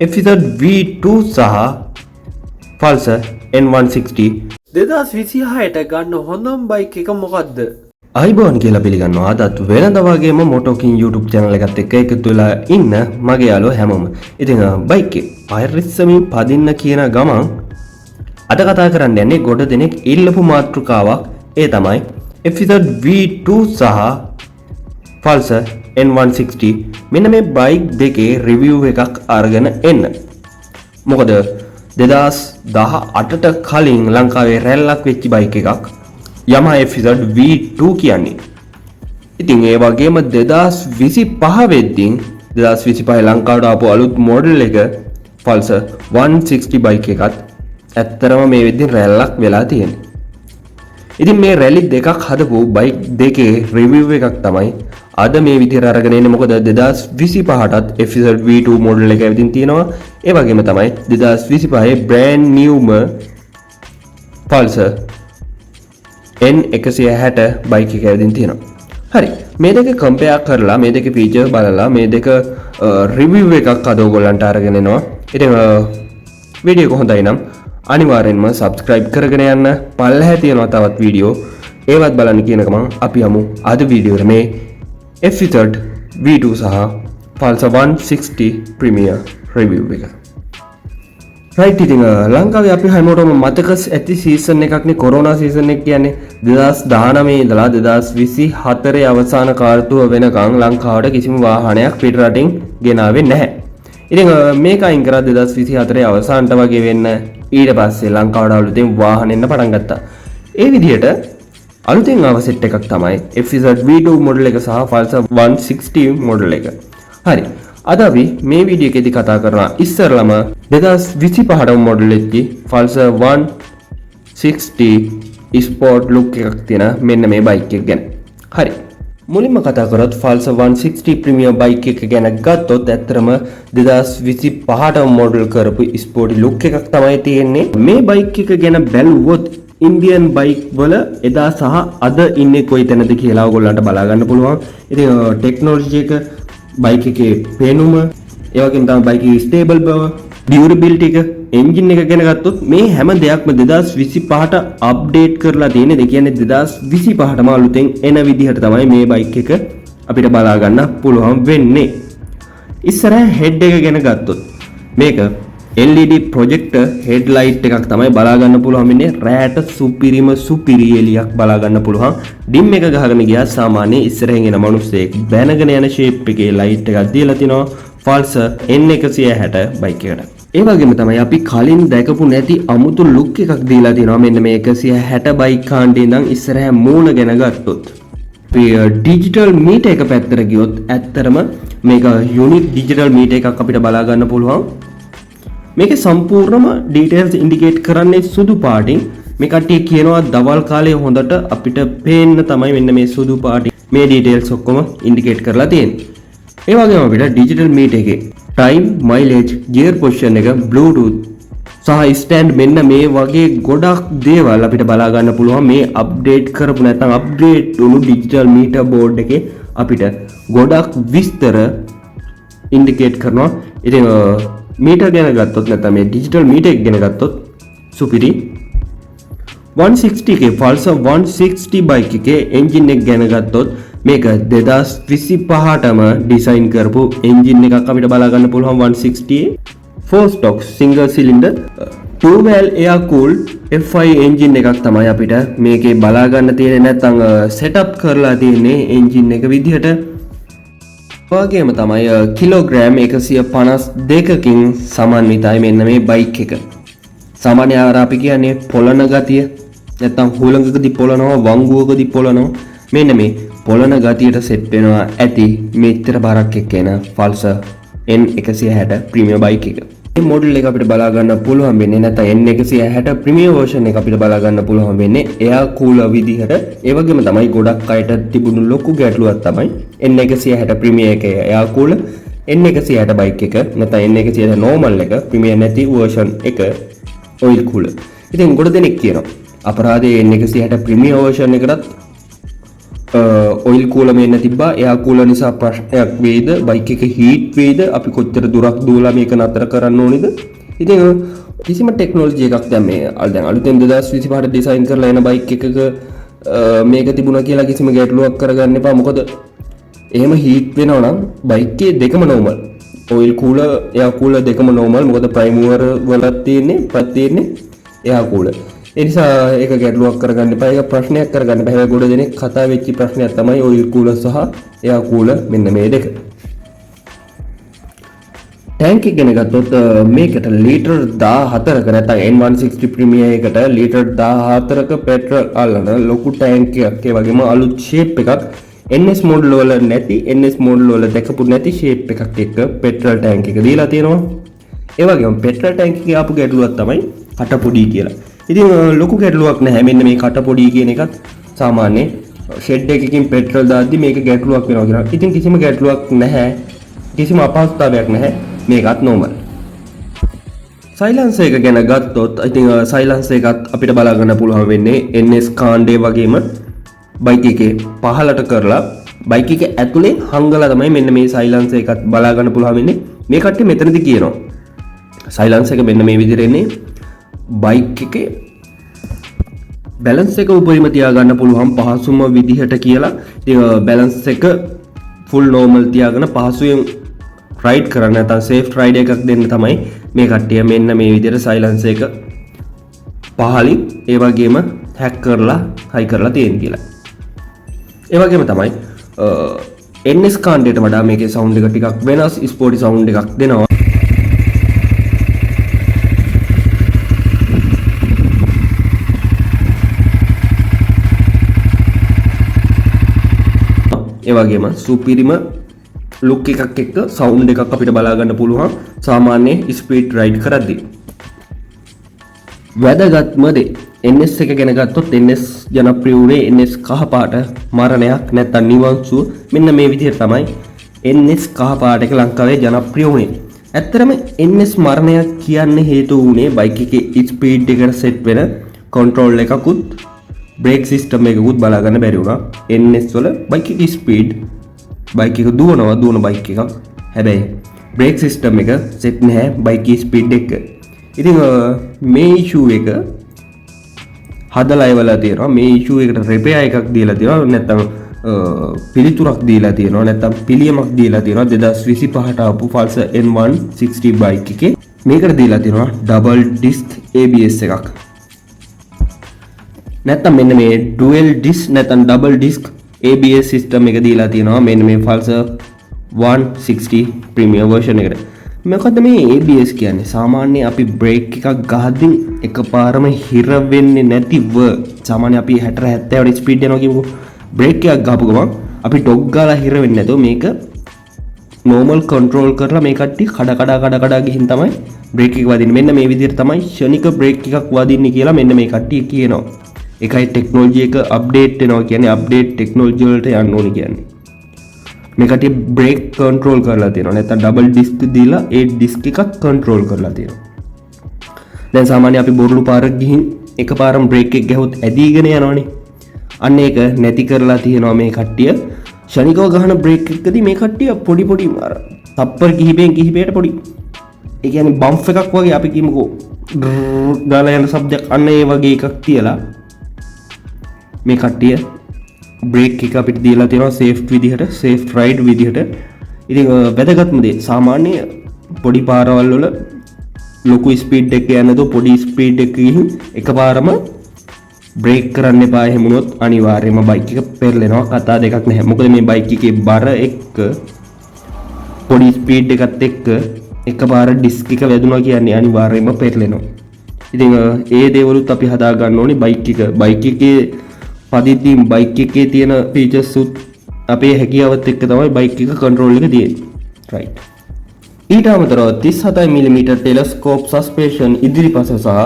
Episode V2 සහ Pulsar N160 2026ට ගන්න හොඳම බයික් එක මොකක්ද? අයිබෝන් කියලා පිළිගන්නවා. අදත් වෙනද වගේම මොටෝකින් YouTube channel එකත් එක්ක එකතු වෙලා ඉන්න මගේ යාළුවෝ හැමෝම. ඉතින් බයික් එක පයිරිස්සමින් පදින්න කියන ගමන් අද කතා කරන්න යන්නේ ගොඩ දෙනෙක් ඉල්ලපු මාතෘකාවක්. ඒ තමයි එපිසෝඩ් V2 සහ Pulsar N160 මෙන්න මේ බයික් දෙකේ රිවිව් එකක් අරගෙන එන්න. මොකද 2018ට කලින් ලංකාවේ රැල්ලක් වෙච්ච බයික් එකක් Yamaha එපිසෝඩ් V2 කියන්නේ. ඉතින් ඒ වගේම 2025 වෙද්දී 2025 ලංකාවට ආපු අලුත් මොඩල් එක Pulsar 160 බයික් එකත් ඇත්තරම මේ වෙද්දී රැල්ලක් වෙලා තියෙනවා. ඉතින් මේ රැලි දෙකක් හදපු බයික් දෙකේ රිවිව් එකක් තමයි අද මේ විදිහට අරගෙන එන්නේ. මොකද 2025ටත් එපිසෝඩ් V2 මොඩල් එක ඇවිදින් තියෙනවා. ඒ වගේම තමයි 2025 බ්‍රෑන්ඩ් නිව්ම Pulsar N160 බයික් එක ඇවිදින් තියෙනවා. හරි, මේ දෙක කම්පෙයාර් කරලා මේ දෙකේ ෆීචර් බලලා මේ දෙක රිවිව් එකක් අද ඔයගොල්ලන්ට අරගෙන එනවා. ඉතින් වීඩියෝ එක හොඳයි නම් අනිවාර්යෙන්ම subscribe කරගෙන යන්න. පල්ලෙහා තියෙනවා තවත් වීඩියෝ ඒවත් බලන්න කියන ගමන් අපි යමු අද වීඩියෝ එකේ මේ එපිසෝඩ් V2 සහ Pulsar 160 Premier review එක. රයිට්, ඉතින් ලංකාවේ අපි හැමෝටම මතක ඇති සීසන් එකක් නේ කොරෝනා සීසන් එක කියන්නේ. 2019 ඉඳලා 2024 අවසාන කාර්තුව වෙනකන් ලංකාවට කිසිම වාහනයක් පිට රටින් ගෙනාවේ නැහැ. ඉතින් මේක අයින් කරා 2024 අවසානට වගේ වෙන්න ඊට පස්සේ ලංකාවට අලුතෙන් වාහන එන්න පටන් ගත්තා. ඒ විදිහට අලුතෙන් ආව සෙට් එකක් තමයි එපිසෝඩ් V2 මොඩල් එක සහ Pulsar 160 මොඩල් එක. හරි, අද අපි මේ වීඩියෝ එකේදී කතා කරනවා ඉස්සරළම 2025ට මොඩල් එකේ Pulsar 160 ස්පෝර්ට් ලුක් එකක් තියෙන මෙන්න මේ බයික් එක ගැන. හරි, මුලින්ම කතා කරොත් Pulsar 160 ප්‍රීමියර් බයික් එක ගැන ගත්තොත් ඇත්තටම 2025ට මොඩල් කරපු ස්පෝර්ටි ලුක් එකක් තමයි තියෙන්නේ. මේ බයික් එක ගැන බැලුවොත් ඉන්දියන් බයික් වල එදා සහ අද ඉන්නේ කොයි තැනද කියලා ඔයගොල්ලන්ට බලා ගන්න පුළුවන්. ඉතින් ටෙක්නොලොජි එක, බයික් එකේ පේනුම, ඒ වගේම තමයි බයික් එකේ ස්ටේබල් බව, ඩියුරබිලිටි එක, එන්ජින් එක ගැන ගත්තොත් මේ හැම දෙයක්ම 2025ට අප්ඩේට් කරලා තියෙන්නේ. ඒ කියන්නේ 2025ටම අලුතෙන් එන විදිහට තමයි මේ බයික් එක අපිට බලා ගන්න පුළුවන් වෙන්නේ. ඉස්සරහ හෙඩ් එක ගැන ගත්තොත් මේක LED ප්‍රොජෙක්ටර් හෙඩ්ලයිට් එකක් තමයි බලා ගන්න පුළුවන් වෙන්නේ. රෑට සුපිරි එළියක් බලා ගන්න පුළුවන්. ඩිම් එක ගහගෙන ගියා සාමාන්‍ය ඉස්සරහින් එන මිනිස්සෙක් බැනගෙන යන ෂේප් එකේ ලයිට් එකක් දීලා තිනවා Pulsar N160 බයික් එකට. ඒ වගේම තමයි අපි කලින් දැකපු නැති අමුතු ලුක් එකක් දීලා තිනවා මෙන්න මේ 160 බයික් කාණ්ඩේ ඉඳන් ඉස්සරහ මූණ ගැන ගත්තොත්. ඩිජිටල් මීටර් එක පැත්තට ගියොත් ඇත්තරම මේක යුනික් ඩිජිටල් මීටර් එකක් අපිට බලා ගන්න පුළුවන්. මේකේ සම්පූර්ණම ඩීටේල්ස් ඉන්ඩිකේට් කරන්නේ සුදු පාටින්. මේ කට්ටිය කියනවා දවල් කාලේ හොඳට අපිට පේන්න තමයි මෙන්න මේ සුදු පාටින් මේ ඩීටේල්ස් ඔක්කොම ඉන්ඩිකේට් කරලා තියෙන්නේ. ඒ වගේම අපිට ඩිජිටල් මීටර් එකේ ටයිම්, මයිලේජ්, ගියර් පොසිෂන් එක, බ්ලූටූත් සහ ස්ටෑන්ඩ් මෙන්න මේ වගේ ගොඩක් දේවල් අපිට බලා ගන්න පුළුවන්. මේ අප්ඩේට් කරපු නැත්නම් අප්ග්‍රේඩ් වුණු ඩිජිටල් මීටර් බෝඩ් එකේ අපිට ගොඩක් විස්තර ඉන්ඩිකේට් කරනවා. ඉතින් මීටර් ගැන ගත්තොත් නැත්නම් මේ ඩිජිටල් මීටර් එක ගැන ගත්තොත් සුපිරි. 160 ක Pulsar 160 බයික් එකේ එන්ජින් එක ගැන ගත්තොත් මේක 2025ටම ඩිසයින් කරපු එන්ජින් එකක් අපිට බලා ගන්න පුළුවන්. 160 4 stock single cylinder dual air cooled F5 engine එකක් තමයි අපිට මේකේ බලා ගන්න තියෙන්නේ. නැත්නම් සෙටප් කරලා තියෙන්නේ එන්ජින් එක විදිහට. වගේම තමයි කිලෝග්‍රෑම් 152කින් සමන්විතයි මෙන්න මේ බයික් එක. සාමාන්‍ය අපි කියන්නේ පොළන ගතිය නැත්නම් හුලඟකදී පොළනවා, වංගුවකදී පොළනවා. මෙන්න මේ පොළන ගතියට සෙට් වෙනවා ඇති මෙච්චර බරක් එක්ක එන Pulsar N160 ප්‍රීමියර් බයික් එක. මේ මොඩල් එක අපිට බලා ගන්න පුළුවන් වෙන්නේ නැත්නම් N160 ප්‍රීමියර් version එක අපිට බලා ගන්න පුළුවන් වෙන්නේ එයා කූලර් විදිහට. ඒ වගේම තමයි ගොඩක් අයට තිබුණු ලොකු ගැටලුවක් තමයි N160 ප්‍රීමියර් එකේ එයා කූලර්, N160 බයික් එක නැත්නම් N160 normal එක ප්‍රීමියර් නැති version එක oil cooler. ඉතින් ගොඩ දෙනෙක් කියනවා අපරාධයේ N160 ප්‍රීමියර් version එකටත් ඔයිල් කූලර් මේන්න තිබ්බා. එයා කූලර් නිසා ප්‍රශ්නයක් වෙයිද? බයික් එක හීට් වෙයිද? අපි කොච්චර දුරක් දුවලා මේක නතර කරන්න ඕනේද? ඉතින් කිසිම ටෙක්නොලොජි එකක් දැන් මේ දැන් අලුතෙන් 2025 ඩිසයින් කරලා එන බයික් එකක මේක තිබුණා කියලා කිසිම ගැටලුවක් කරගන්න එපා. මොකද එහෙම හීට් වෙනවා නම් බයික් එකේ දෙකම නෝමල්. ඔයිල් කූලර් එයා කූලර් දෙකම නෝමල්. මොකද ප්‍රයිම් මූවර් වල තියෙන්නේ එයා කූලර්. ඒ නිසා ඒක ගැටලුවක් කරගන්න එපා. ඒක ප්‍රශ්නයක් කරගන්න බෑ. හැබැයි ගොඩ දෙනෙක් කතා වෙච්ච ප්‍රශ්නයක් තමයි ඔයිල් කූලර් සහ එයා කූලර් මෙන්න මේ දෙක. ටැංක් එක ගැන ගත්තොත් මේකට ලීටර් 14ක නැත්නම් N160 ප්‍රීමියර් එකට ලීටර් 14ක පෙට්‍රල් අල්ලන ලොකු ටැංක් එකක්. ඒ වගේම අලුත් ෂේප් එකක් NS මොඩල් වල නැති NS මොඩල් වල දැකපු නැති ෂේප් එකක් එක්ක පෙට්‍රල් ටැංක් එක දීලා තියෙනවා. ඒ වගේම පෙට්‍රල් ටැංක් එකේ ආපු ගැටලුවක් තමයි කටපොඩි කියලා. ඉතින් ලොකු ගැටලුවක් නැහැ. මෙන්න මේ කටපොඩි කියන එකත් සාමාන්‍ය ෂෙඩ් එකකින් පෙට්‍රල් දාද්දි මේක ගැටලුවක් වෙනවා කියලා. ඉතින් කිසිම ගැටලුවක් නැහැ. කිසිම අපහසුතාවයක් නැහැ. මේකත් නෝමල්. සයිලන්සර් එක ගැන ගත්තොත් ඉතින් සයිලන්සර් එකත් අපිට බලා ගන්න පුළුවන් වෙන්නේ NS කාණ්ඩේ වගේම බයික් එකේ පහලට කරලා බයික් එකේ ඇතුලේ හංගලා තමයි මෙන්න මේ සයිලන්සර් එකත් බලා ගන්න පුළුවන් වෙන්නේ. මේ කට්ටිය මෙතනදි කියනවා සයිලන්සර් එක මෙන්න මේ විදිහට එන්නේ බයික් එකේ බැලන්ස් එක උපරිම තියාගන්න පුළුවන් පහසුම විදිහට කියලා. ඉතින් බැලන්ස් එක ෆුල් නෝමල් තියාගෙන පහසුවෙන් රයිඩ් කරන්න නැත්නම් සේෆ් රයිඩ් එකක් දෙන්න තමයි මේ කට්ටිය මෙන්න මේ විදිහට සයිලන්සර් එක පහලින් ඒ වගේම හැක් කරලා හයි කරලා තියෙන කියලා. ඒ වගේම තමයි NS කාණ්ඩයට වඩා මේකේ සවුන්ඩ් එක ටිකක් වෙනස් ස්පෝර්ටි සවුන්ඩ් එකක් දෙනවා. ඒ වගේම සුපිරිම ලුක් එකක් එක්ක සවුන්ඩ් එකක් අපිට බලා ගන්න පුළුවන් සාමාන්‍ය ස්පීඩ් රයිඩ් කරද්දී. වැදගත්ම දේ NS එක ගැන ගත්තොත් NS ජනප්‍රිය වුණේ NS කහ පාට මරණයක් නැත්නම් නිවන් සුව. මෙන්න මේ විදිහට තමයි NS කහ පාට එක ලංකාවේ ජනප්‍රිය වුණේ. ඇත්තරම NS මරණයක් කියන්න හේතු වුණේ බයික් එකේ ස්පීඩ් එකට සෙට් වෙන කන්ට්‍රෝල් එකකුත් බ්‍රේක් සිස්ටම් එකකුත් බලා ගන්න බැරි වුණා. NS වල බයික් එකේ ස්පීඩ් බයික් එක දුවන බයික් එකක්. හැබැයි බ්‍රේක් සිස්ටම් එක සෙට් නැහැ බයික් එකේ ස්පීඩ් එක. ඉතින් මේ ඉෂුව එක හදලා ඉවලා තියෙනවා. මේ ඉෂුව එකට රිපෙයාර් එකක් දීලා තියෙනවා. නැත්නම් පිළිතුරක් දීලා තියෙනවා. නැත්නම් පිළියමක් දීලා තියෙනවා 2025ට ආපු Pulsar N160 බයික් එකේ. මේකට දීලා තියෙනවා ඩබල් ඩිස්ක් ABS එකක්. නැත්නම් මෙන්න මේ ඩුවල් ඩිස්ක් නැත්නම් ඩබල් ඩිස්ක් ABS සිස්ටම් එක දීලා තියෙනවා මෙන්න මේ Pulsar 160 ප්‍රීමියර් version එකට. මොකද මේ ABS කියන්නේ සාමාන්‍ය අපි බ්‍රේක් එකක් ගහද්දී එකපාරම හිර වෙන්නේ නැතිව සාමාන්‍ය අපි 60 70 ස්පීඩ් යනවා කියමුකෝ. බ්‍රේක් එකක් ගහපු ගමන් අපි ඩොග් ගාලා හිර වෙන්නේ නැතුව මේක නෝමල් කන්ට්‍රෝල් කරලා මේ කට්ටිය කඩ ගිහින් තමයි බ්‍රේක් එක වදින්නේ. මෙන්න මේ විදිහට තමයි ෂණික බ්‍රේක් එකක් වදින්නේ කියලා මෙන්න මේ කට්ටිය කියනවා. ඒකයි ටෙක්නොලොජි එක අප්ඩේට් වෙනවා කියන්නේ අප්ඩේට් ටෙක්නොලොජි වලට යන්න ඕනි කියන්නේ. මේ කට්ටිය බ්‍රේක් කන්ට්‍රෝල් කරලා තියෙනවා. නැත්නම් ඩබල් ඩිස්ක් දීලා ඒ ඩිස්ක් එකක් කන්ට්‍රෝල් කරලා තියෙනවා. දැන් සාමාන්‍ය අපි බොරුළු පාරක් ගිහින් එකපාරම බ්‍රේක් එක ගැහුවොත් ඇදීගෙන යනවනේ. අන්න ඒක නැති කරලා තියෙනවා මේ කට්ටිය. ෂණිකව ගහන බ්‍රේක් එකකදී මේ කට්ටිය පොඩි අර තප්පර කිහිපයට පොඩි ඒ කියන්නේ බම්ප් එකක් වගේ අපි කියමුකෝ ගාලා යන શબ્දයක් අන්න ඒ වගේ එකක් තියලා මේ කට්ටිය බ්‍රේක් එක අපිට දීලා තියෙනවා සේෆ් විදිහට සේෆ් රයිඩ් විදිහට. ඉතින් වැදගත්ම දේ සාමාන්‍ය පොඩි පාරවල් වල ලොකු ස්පීඩ් එක යන්නේ නැතුව පොඩි ස්පීඩ් එක ගිහින් එකපාරම බ්‍රේක් කරන්න එපා. එහෙම වුණොත් අනිවාර්යයෙන්ම බයික් එක පෙරලෙනවා. කතා දෙකක් නැහැ. මොකද මේ බයික් එකේ බර එක්ක පොඩි ස්පීඩ් එකත් එක්ක එකපාර ඩිස්ක් එක වැදුනා කියන්නේ අනිවාර්යයෙන්ම පෙරලෙනවා. ඉතින් ඒ දේවලුත් අපි හදා ගන්න ඕනේ බයික් එකේ පදිද්දී බයික් එකේ තියෙන ෆීචර්ස් උත් අපේ හැකියාවත් එක්ක තමයි බයික් එක කන්ට්‍රෝල් එක තියෙන්නේ. රයිට්. ඊට අමතරව 37mm ටෙලස්කෝප් සස්පෙන්ෂන් ඉදිරිපස සහ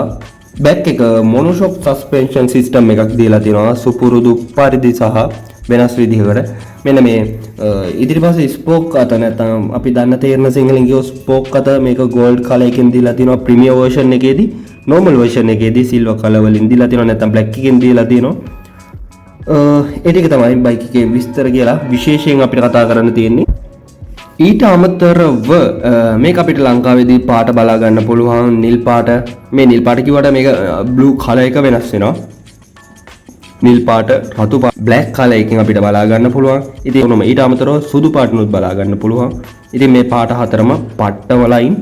බෑක් එක මොනොෂොක් සස්පෙන්ෂන් සිස්ටම් එකක් දීලා තියෙනවා සුපුරුදු පරිදි සහ වෙනස් විදිහකට. මෙන්න මේ ඉදිරිපස ස්පෝක් අත නැත්නම් අපි දන්න තේරෙන සිංහලෙන් කියව ස්පෝක් අත මේක ගෝල්ඩ් කලර් එකෙන් දීලා තියෙනවා ප්‍රීමියර් version එකේදී. normal version එකේදී සිල්වර් කලර් වලින් දීලා තියෙනවා නැත්නම් බ්ලැක් එකෙන් දීලා තියෙනවා. ඒ ටික තමයි බයික් එකේ විස්තර කියලා විශේෂයෙන් අපිට කතා කරන්න තියෙන්නේ. ඊට අමතරව මේක අපිට ලංකාවේදී පාට බලා ගන්න පුළුවන්. නිල් පාට, මේ නිල් පාට කිව්වට මේක බ්ලූ කලර් එක වෙනස් වෙනවා. නිල් පාට, රතු පාට, බ්ලැක් කලර් එකකින් අපිට බලා ගන්න පුළුවන්. ඉතින් ඊට අමතරව සුදු පාටනුත් බලා ගන්න පුළුවන්. ඉතින් මේ පාට හතරම පට්ටම ලයින්,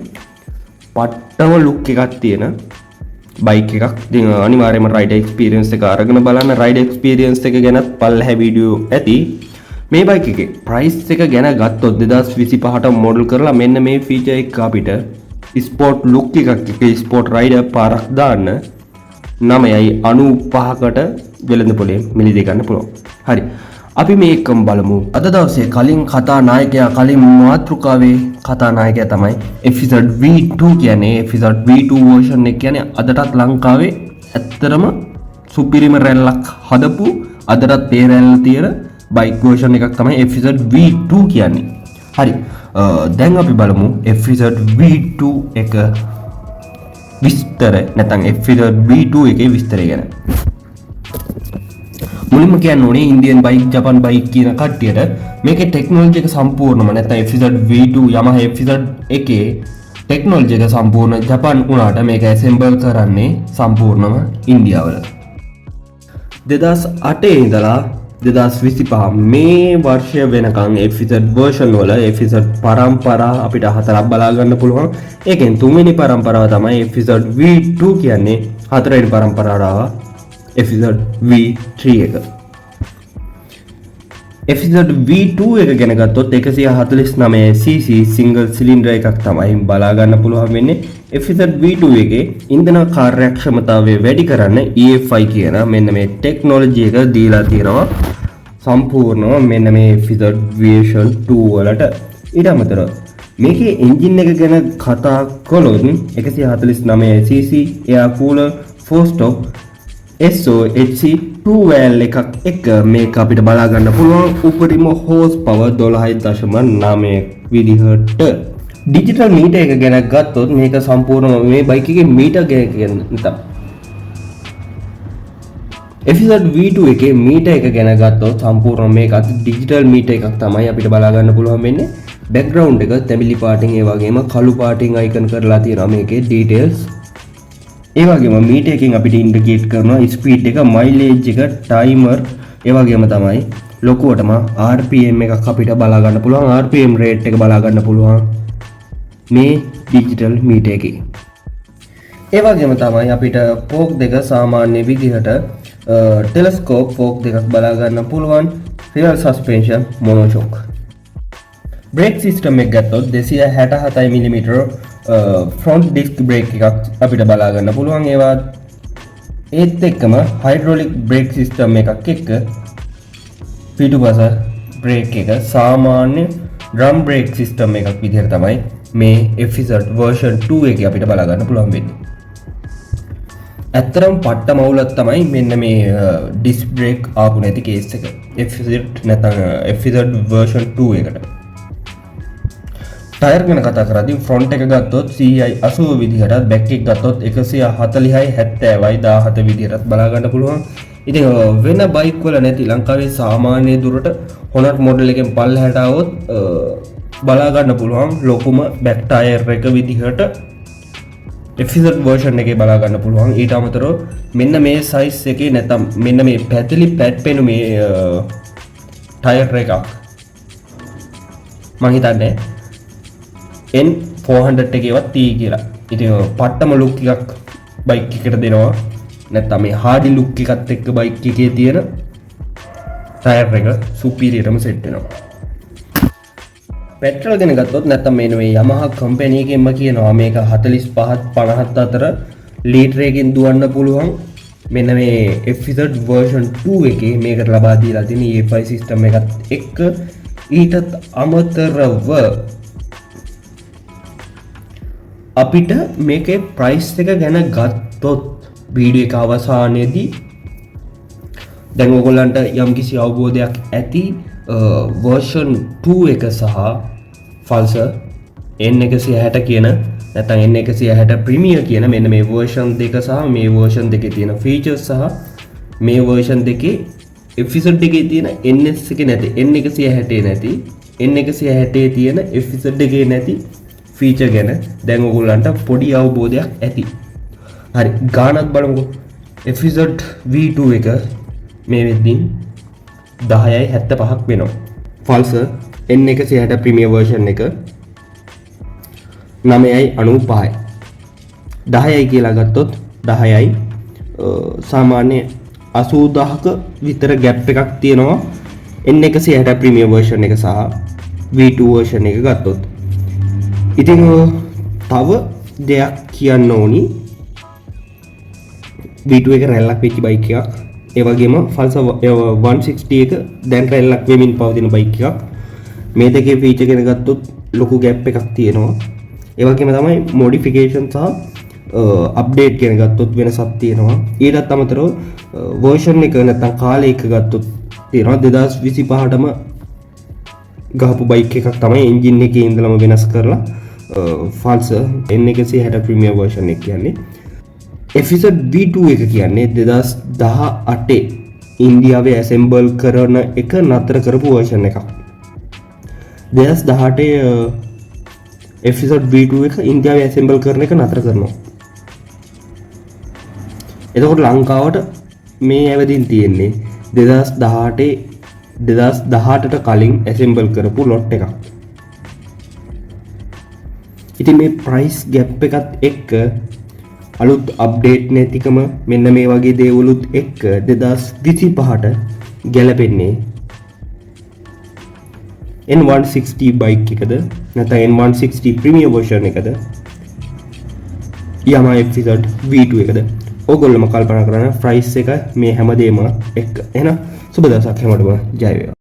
පට්ටම ලුක් එකක් තියෙන බයික් එකක්. ඉතින් අනිවාර්යයෙන්ම රයිඩ් එක්ස්පීරියන්ස් එක අරගෙන බලන්න. රයිඩ් එක්ස්පීරියන්ස් එක ගැනත් පල්ලෙහා වීඩියෝ ඇති. මේ බයික් එකේ ප්‍රයිස් එක ගැන ගත්තොත් 2025ට මොඩල් කරලා මෙන්න මේ ෆීචර් එක අපිට ස්පෝර්ට් ලුක් එකක් එක ස්පෝර්ට් රයිඩර් පාරක් දාන්න 9.95කට වෙළඳ පොලේ මිලදී ගන්න පුළුවන්. හරි. අපි මේකම බලමු. අද දවසේ කලින් කතා නායකයා, කලින් මාතෘකාවේ කතා නායකයා තමයි FZ V2 කියන්නේ. FZ V2 version එක කියන්නේ අදටත් ලංකාවේ ඇත්තටම සුපිරිම රැල්ලක් හදපු, අදටත් ඒ රැල්ල තියෙන බයික් version එකක් තමයි FZ V2 කියන්නේ. හරි. දැන් අපි බලමු FZ V2 එක විස්තර, නැත්නම් FZ V2 එකේ විස්තරය ගැන. මුලින්ම කියන්න ඕනේ ඉන්දියන් බයික්, ජපාන් බයික් කියන කට්ටියට මේකේ ටෙක්නොලොජි එක සම්පූර්ණම නැත්නම් FZ V2 Yamaha FZ එකේ ටෙක්නොලොජි එක සම්පූර්ණ ජපාන් වුණාට මේක ඇසෙම්බල් කරන්නේ සම්පූර්ණම ඉන්දියාවල. 2008 ඉඳලා 2025 මේ වර්ෂය වෙනකන් FZ version වල FZ පරම්පරා අපිට හතරක් බලා ගන්න පුළුවන්. ඒකෙන් තුන්වෙනි පරම්පරාව තමයි FZ V2 කියන්නේ. හතරවෙනි පරම්පරාව FZ V3 එක. FZ V2 එක ගැන ගත්තොත් 149cc සිංගල් සිලින්ඩර් එකක් තමයි බලා ගන්න පුළුවන් වෙන්නේ. FZ V2 එකේ ඉන්ධන කාර්යක්ෂමතාවය වැඩි කරන්න EFI කියන මෙන්න මේ ටෙක්නොලොජි එක දීලා තියෙනවා සම්පූර්ණව මෙන්න මේ FZ version 2 වලට. ඊට අමතරව මේකේ එන්ජින් එක ගැන කතා කළොත් 149cc air cooler 4 stop SOHC 2 valve එකක් එක මේක අපිට බලා ගන්න පුළුවන්. උපරිම හෝස් පවර් 12.9 විදිහට. ඩිජිටල් මීටර් එක ගැන ගත්තොත් මේක සම්පූර්ණම මේ බයික් එකේ මීටර් ගැන නැත්නම් FZ V2 එකේ මීටර් එක ගැන ගත්තොත් සම්පූර්ණ මේකත් ඩිජිටල් මීටර් එකක් තමයි අපිට බලා ගන්න පුළුවන් වෙන්නේ. බෑග්ග්‍රවුන්ඩ් එක තැඹිලි පාටින් ඒ වගේම කළු පාටින් අයිකන් කරලා තියෙනවා මේකේ ඩීටේල්ස්. ඒ වගේම මීටර් එකකින් අපිට ඉන්ඩිකේට් කරනවා ස්පීඩ් එක, මයිලේජ් එක, ටයිමර්, ඒ වගේම තමයි ලොකුවටම RPM එකක් අපිට බලා ගන්න පුළුවන්. RPM රේට් එක බලා ගන්න පුළුවන් මේ ඩිජිටල් මීටර් එකේ. ඒ වගේම තමයි අපිට ෆෝක් දෙක සාමාන්‍ය විදිහට ටෙලස්කෝප් ෆෝක් දෙකක් බලා ගන්න පුළුවන්. Rear suspension monoshock. Brake system එක ගත්තොත් 267 mm ෆ්‍රන්ට් ඩිස්ක් බ්‍රේක් එකක් අපිට බලා ගන්න පුළුවන්. ඒත් එක්කම හයිඩ්‍රොලික් බ්‍රේක් සිස්ටම් එකක් එක්ක පිටුපස බ්‍රේක් එක සාමාන්‍ය ඩ්‍රම් බ්‍රේක් සිස්ටම් එකක් විදිහට තමයි මේ FZ version 2 එකේ අපිට බලා ගන්න පුළුවන් වෙන්නේ. ඇත්තරම් පට්ට මවුලක් තමයි මෙන්න මේ ඩිස්ක් බ්‍රේක් ආපු නැති කේස් එක FZ නැත්නම් FZ version 2 එකට. ටයර් ගැන කතා කරද්දී ෆ්‍රන්ට් එක ගත්තොත් 80 විදිහටත්, බැක් එක ගත්තොත් 140යි 70යි 17 විදිහටත් බලා ගන්න පුළුවන්. ඉතින් වෙන බයික් වල නැති ලංකාවේ සාමාන්‍ය දුරට හොනට් මොඩල් එකෙන් පල්ලෙහාට આવොත් බලා ගන්න පුළුවන් ලොකුම බැක් ටයර් එක විදිහට FZ version එකේ බලා ගන්න පුළුවන්. ඊට අමතරව මෙන්න මේ සයිස් එකේ නැත්නම් මෙන්න මේ පැතිලි පැඩ් පෙනු මේ ටයර් එකක් මම හිතන්නේ N400 එකේවත් තී කියලා. ඉතින් පට්ටම ලුක් එකක් බයික් එකට දෙනවා. නැත්නම් මේ හාඩි ලුක් එකත් එක්ක බයික් එකේ තියෙන ටයර් එක සුපීරියර්ම සෙට් වෙනවා. පෙට්‍රල් ගැන ගත්තොත් නැත්නම් මේ Yamaha කම්පැනි එකෙන්ම කියනවා මේක 45 50 අතර ලීටරයකින් දුවන්න පුළුවන්. මෙන්න මේ FZ version 2 එකේ මේකට ලබා දීලා තියෙන EFI සිස්ටම් එකත් එක්ක. ඊටත් අමතරව අපිට මේකේ ප්‍රයිස් එක ගැන ගත්තොත් වීඩියෝ එක අවසානයේදී දැන් ඔයගොල්ලන්ට යම්කිසි අවබෝධයක් ඇති version 2 එක සහ Pulsar N160 කියන නැත්නම් N160 Premier කියන මෙන්න මේ version දෙක සහ මේ version දෙකේ තියෙන features සහ මේ version දෙකේ එපිසෝඩ් එකේ තියෙන NS එකේ නැති N160 නැති N160 තියෙන එපිසෝඩ් එකේ නැති ෆීචර් ගැන දැන් ඔයගොල්ලන්ට පොඩි අවබෝධයක් ඇති. හරි ගානක් බලමුකෝ. එපිසෝඩ් V2 එක මේ වෙද්දී 10.75ක් වෙනවා. ෆල්ස N160 ප්‍රීමියර් වර්ෂන් එක 9.95යි. 10යි කියලා ගත්තොත් 10යි සාමාන්‍ය 80000ක විතර ගැප් එකක් තියෙනවා N160 ප්‍රීමියර් වර්ෂන් එක සහ V2 වර්ෂන් එක ගත්තොත්. ඉතින් තව දෙයක් කියන්න ඕනි. V2 එක රැල්ලක් වෙච්ච බයික් එකක්. ඒ වගේම Pulsar 160 එක දැන් රැල්ලක් වෙමින් පවතින බයික් එකක්. මේ දෙකේ ෆීචර් ගැන ගත්තොත් ලොකු ගැප් එකක් තියෙනවා. ඒ වගේම තමයි මොඩිෆිකේෂන් සහ අප්ඩේට් ගැන ගත්තොත් වෙනසක් තියෙනවා. ඊටත් අමතරව වර්ෂන් එක නැත්නම් කාලය එක ගත්තොත් තියෙනවා 2025ටම ගහපු බයික් එකක් තමයි එන්ජින් එකේ ඉඳලම වෙනස් කරලා Pulsar N160 ප්‍රීමියර් වර්ෂන් එක කියන්නේ. එපිසෝඩ් V2 එක කියන්නේ 2018 ඉන්දියාවේ ඇසෙම්බල් කරන එක නතර කරපු වර්ෂන් එකක්. 2018 එපිසෝඩ් V2 එක ඉන්දියාවේ ඇසෙම්බල් කරන එක නතර කරනවා. එතකොට ලංකාවට මේ ඇවදින් තියෙන්නේ 2018ට කලින් ඇසෙම්බල් කරපු ලොට් එකක්. ඉතින් මේ ප්‍රයිස් ගැප් එකත් එක්ක අලුත් අප්ඩේට් නැතිකම මෙන්න මේ වගේ දේවලුත් එක්ක 2025ට ගැලපෙන්නේ N160 බයික් එකද නැත්නම් N160 ප්‍රීමියර් වර්ෂන් එකද Yamaha එපිසෝඩ් V2 එකද ඕගොල්ලෝම කල්පනා කරන ප්‍රයිස් එක මේ හැමදේම එක්ක. එහෙනම් සුබ දවසක් හැමෝටම ජය වේවා.